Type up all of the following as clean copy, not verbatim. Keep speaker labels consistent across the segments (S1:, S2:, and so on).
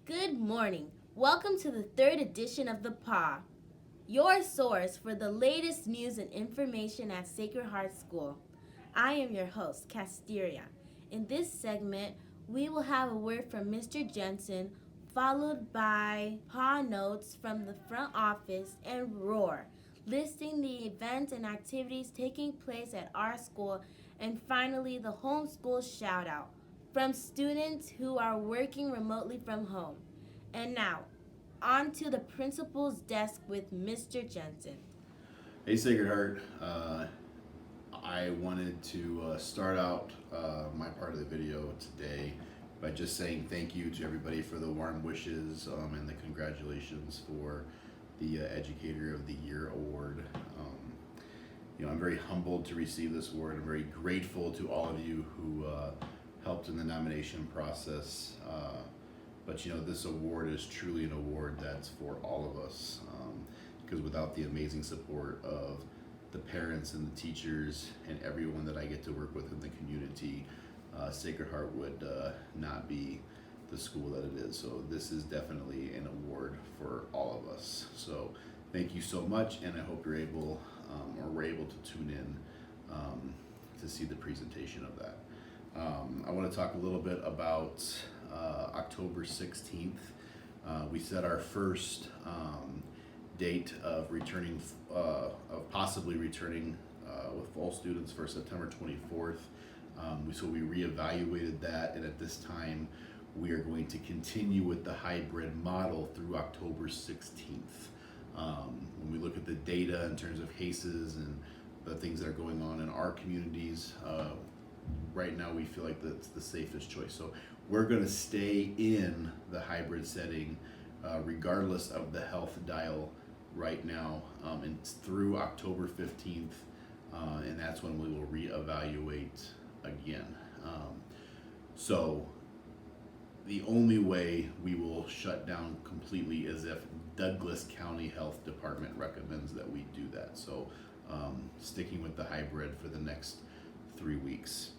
S1: Good morning. Welcome to the third edition of the PAW, your source for the latest news and information at Sacred Heart School. I am your host, Casteria. In this segment, we will have a word from Mr. Jensen, followed by PAW notes from the front office and Roar, listing the events and activities taking place at our school, and finally the homeschool shout out from students who are working remotely from home. And now, on to the principal's desk with Mr. Jensen.
S2: Hey, Sacred Heart. I wanted to start out my part of the video today by just saying thank you to everybody for the warm wishes and the congratulations for the Educator of the Year award. I'm very humbled to receive this award. I'm very grateful to all of you who helped in the nomination process. But this award is truly an award that's for all of us. Because without the amazing support of the parents and the teachers and everyone that I get to work with in the community, Sacred Heart would not be the school that it is. So this is definitely an award for all of us. So thank you so much, and I hope you're able or we're able to tune in to see the presentation of that. I want to talk a little bit about October 16th. We set our first date of returning, of possibly returning with full students for September 24th. So we reevaluated that, and at this time, we are going to continue with the hybrid model through October 16th. When we look at the data in terms of cases and the things that are going on in our communities, right now we feel like that's the safest choice. So we're going to stay in the hybrid setting regardless of the health dial right now, and through October 15th, and that's when we will reevaluate again. So the only way we will shut down completely is if Douglas County Health Department recommends that we do that. So sticking with the hybrid for the next 3 weeks.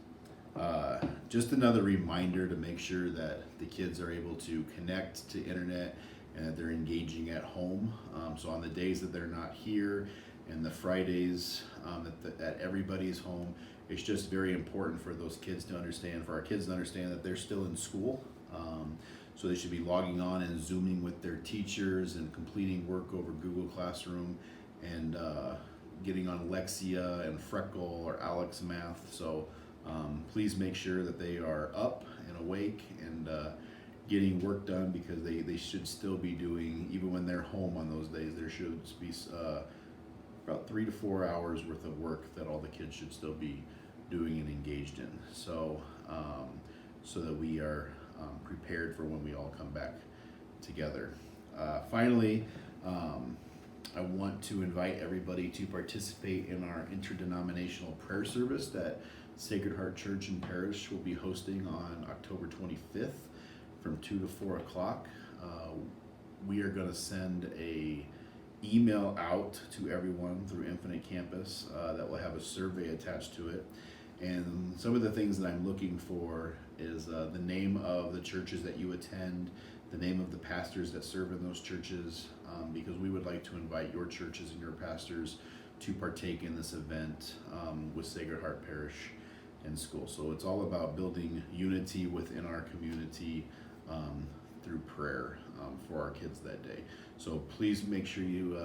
S2: Just another reminder to make sure that the kids are able to connect to internet and that they're engaging at home. So on the days that they're not here and the Fridays that everybody's home, it's just very important for those kids to understand, for our kids to understand that they're still in school. So they should be logging on and Zooming with their teachers and completing work over Google Classroom and getting on Lexia and Freckle or Alex Math. So please make sure that they are up and awake and getting work done, because they should still be doing, even when they're home on those days, there should be about 3 to 4 hours worth of work that all the kids should still be doing and engaged in. So so that we are prepared for when we all come back together. Finally, I want to invite everybody to participate in our interdenominational prayer service that Sacred Heart Church and Parish will be hosting on October 25th from 2 to 4 o'clock. We are going to send a email out to everyone through Infinite Campus that will have a survey attached to it. And some of the things that I'm looking for is the name of the churches that you attend, the name of the pastors that serve in those churches, because we would like to invite your churches and your pastors to partake in this event with Sacred Heart Parish and School. So it's all about building unity within our community through prayer for our kids that day. So please make sure you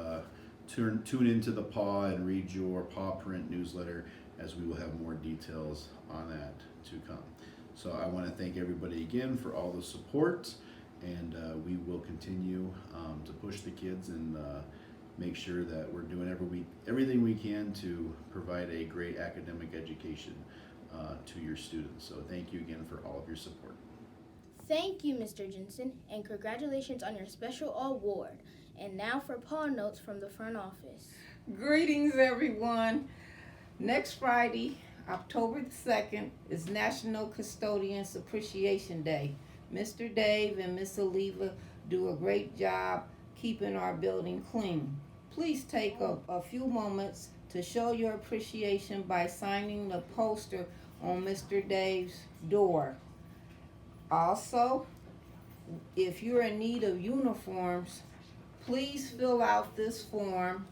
S2: tune into the PAW and read your PAW print newsletter, as we will have more details on that to come. So I want to thank everybody again for all the support, and we will continue to push the kids and make sure that we're doing everything we can to provide a great academic education to your students. So thank you again for all of your support.
S1: Thank you, Mr. Jensen, and congratulations on your special award. And now for PAW notes from the front office.
S3: Greetings, everyone. Next Friday, October the 2nd, is National Custodians Appreciation Day. Mr. Dave and Miss Oliva do a great job keeping our building clean. Please take a few moments to show your appreciation by signing the poster on Mr. Dave's door. Also, if you're in need of uniforms, please fill out this form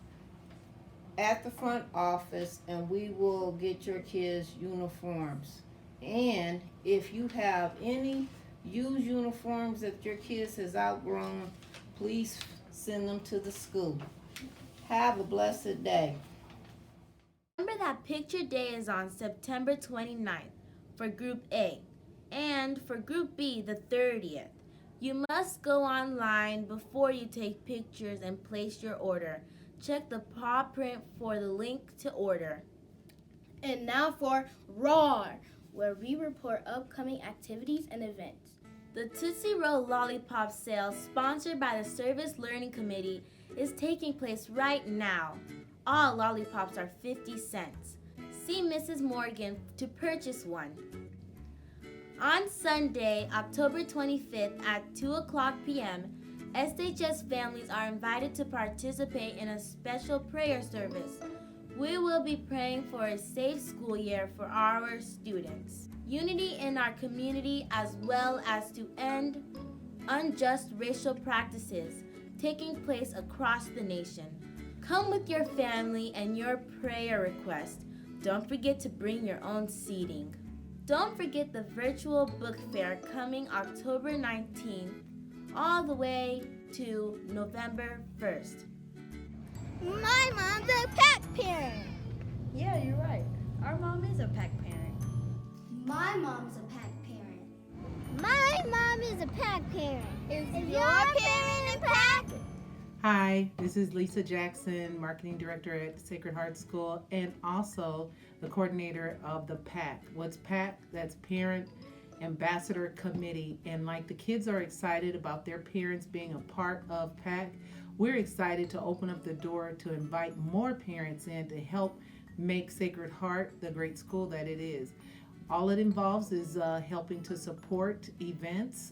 S3: at the front office and we will get your kids uniforms. And if you have any used uniforms that your kids has outgrown, please send them to the school. Have a blessed day.
S1: Remember that Picture Day is on September 29th for Group A, and for Group B, the 30th. You must go online before you take pictures and place your order. Check the paw print for the link to order.
S4: And now for Roar, where we report upcoming activities and events.
S1: The Tootsie Roll Lollipop sale, sponsored by the Service Learning Committee, is taking place right now. All lollipops are 50 cents. See Mrs. Morgan to purchase one. On Sunday, October 25th at 2:00 p.m., SHS families are invited to participate in a special prayer service. We will be praying for a safe school year for our students, unity in our community, as well as to end unjust racial practices taking place across the nation. Come with your family and your prayer request. Don't forget to bring your own seating. Don't forget the virtual book fair coming October 19th all the way to November 1st.
S5: My mom's a pack parent.
S6: Yeah, you're right. Our mom is a pack parent.
S5: My mom's a pack parent. My mom is a pack parent. Is your parent a pack?
S7: Hi, this is Lisa Jackson, Marketing Director at Sacred Heart School and also the coordinator of the PAC. What's PAC? That's Parent Ambassador Committee. And like the kids are excited about their parents being a part of PAC, we're excited to open up the door to invite more parents in to help make Sacred Heart the great school that it is. All it involves is helping to support events,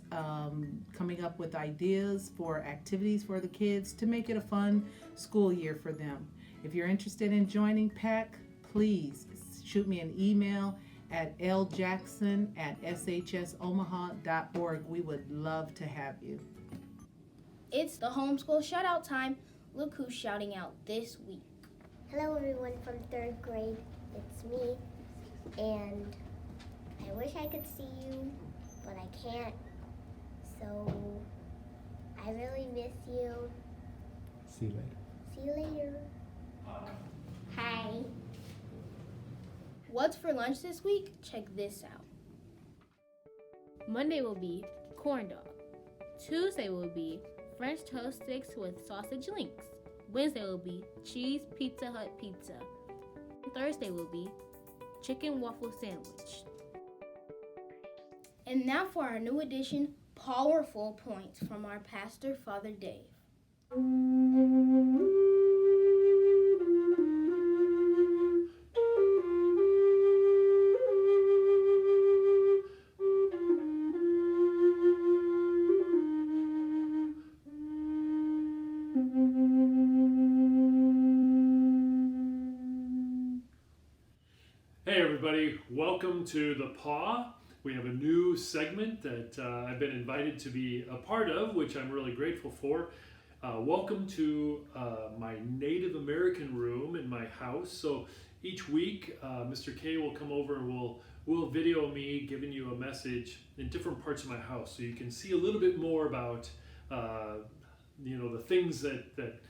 S7: coming up with ideas for activities for the kids to make it a fun school year for them. If you're interested in joining PAC, please shoot me an email at ljackson@shsomaha.org. We would love to have you.
S4: It's the homeschool shout-out time. Look who's shouting out this week.
S5: Hello everyone from 3rd grade. It's me. And I wish I could see you, but I can't. So I really miss you.
S8: See you later.
S5: See you later. Hi.
S4: What's for lunch this week? Check this out. Monday will be corn dog. Tuesday will be French toast sticks with sausage links. Wednesday will be cheese Pizza Hut pizza. Thursday will be chicken waffle sandwich. And now for our new edition, Powerful Points from our pastor, Father Dave.
S9: Hey everybody, welcome to the PAW. We have a new segment that I've been invited to be a part of, which I'm really grateful for. Welcome to my Native American room in my house. So each week, Mr. K will come over and will video me giving you a message in different parts of my house, so you can see a little bit more about the things that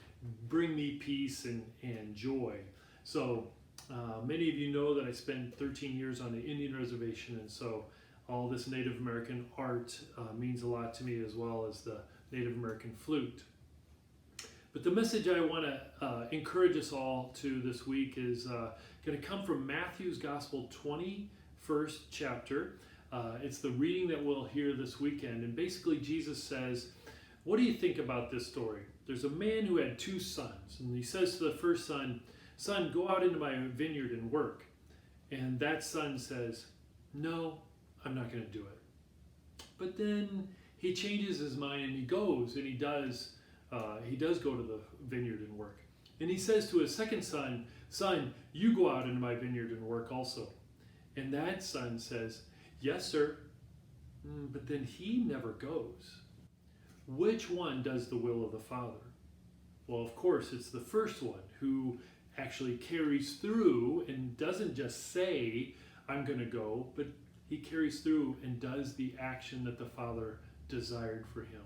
S9: bring me peace and joy. So many of you know that I spent 13 years on the Indian reservation, and so all this Native American art means a lot to me, as well as the Native American flute. But the message I want to encourage us all to this week is going to come from Matthew's Gospel 21st chapter. It's the reading that we'll hear this weekend. And basically Jesus says, what do you think about this story? There's a man who had 2 sons, and he says to the first son, "Son, go out into my vineyard and work." And that son says, "No, I'm not going to do it." But then he changes his mind and he goes and he does go to the vineyard and work. And he says to his second son, "Son, you go out into my vineyard and work also." And that son says, "Yes, sir." But then he never goes. which one does the will of the Father? Well, of course, it's the first one who actually carries through and doesn't just say, I'm going to go, but he carries through and does the action that the Father desired for him.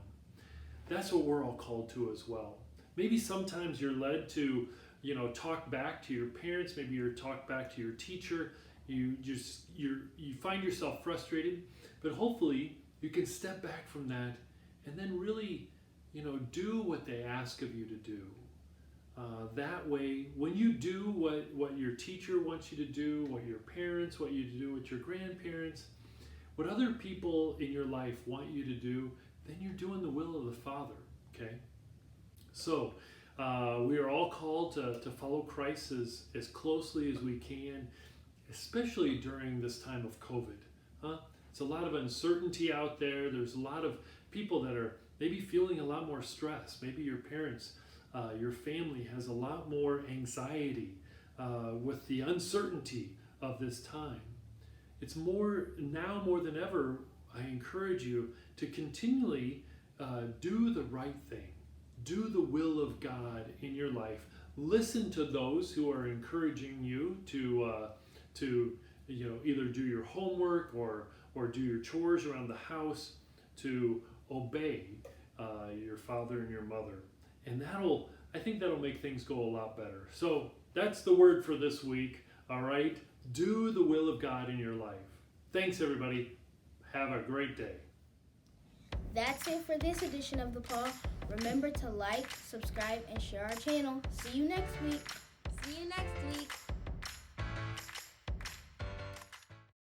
S9: That's what we're all called to as well. Maybe sometimes you're led to, talk back to your parents. Maybe you're talk back to your teacher. You find yourself frustrated, but hopefully you can step back from that and then really, do what they ask of you to do. That way, when you do what your teacher wants you to do, what your parents want you to do, what your grandparents, what other people in your life want you to do, then you're doing the will of the Father, okay? So, we are all called to follow Christ as closely as we can, especially during this time of COVID. It's a lot of uncertainty out there. There's a lot of people that are maybe feeling a lot more stress. Maybe your parents, your family has a lot more anxiety with the uncertainty of this time. It's more than ever, I encourage you to continually do the right thing. Do the will of God in your life. Listen to those who are encouraging you to either do your homework or do your chores around the house, to obey your father and your mother. And I think that'll make things go a lot better. So that's the word for this week. All right. Do the will of God in your life. Thanks, everybody. Have a great day.
S4: That's it for this edition of the PAW. Remember to like, subscribe, and share our channel. See you next week.
S1: See you next week.